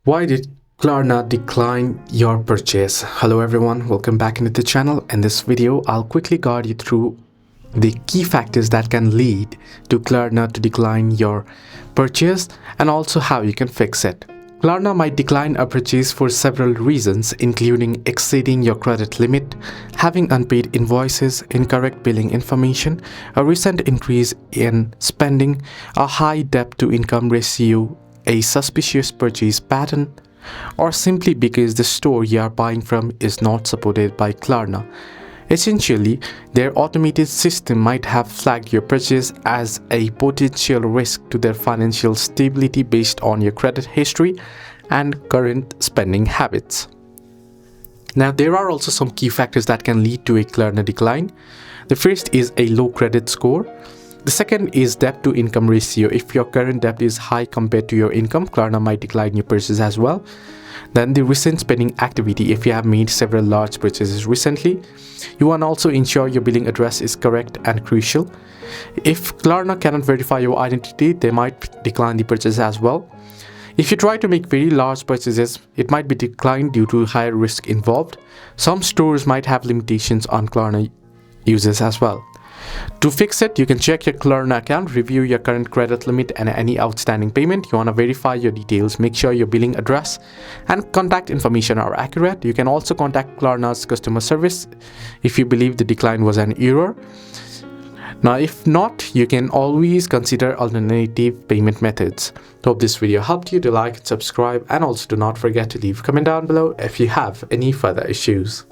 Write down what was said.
Why did Klarna decline your purchase? Hello everyone, welcome back into the channel. In this video, I'll quickly guide you through the key factors that can lead to Klarna to decline your purchase and also how you can fix it. Klarna might decline a purchase for several reasons, including exceeding your credit limit, having unpaid invoices, incorrect billing information, a recent increase in spending, a high debt-to-income ratio, a suspicious purchase pattern, or simply because the store you are buying from is not supported by Klarna. Essentially, their automated system might have flagged your purchase as a potential risk to their financial stability based on your credit history and current spending habits. Now, there are also some key factors that can lead to a Klarna decline. The first is a low credit score. The second is debt-to-income ratio. If your current debt is high compared to your income, Klarna might decline your purchase as well. Then the recent spending activity. If you have made several large purchases recently, you want to also ensure your billing address is correct and crucial. If Klarna cannot verify your identity, they might decline the purchase as well. If you try to make very large purchases, it might be declined due to higher risk involved. Some stores might have limitations on Klarna users as well. To fix it, you can check your Klarna account, review your current credit limit and any outstanding payment. You want to verify your details, make sure your billing address and contact information are accurate. You can also contact Klarna's customer service if you believe the decline was an error. Now, if not, you can always consider alternative payment methods. Hope this video helped you. To like and subscribe, and also do not forget to leave a comment down below if you have any further issues.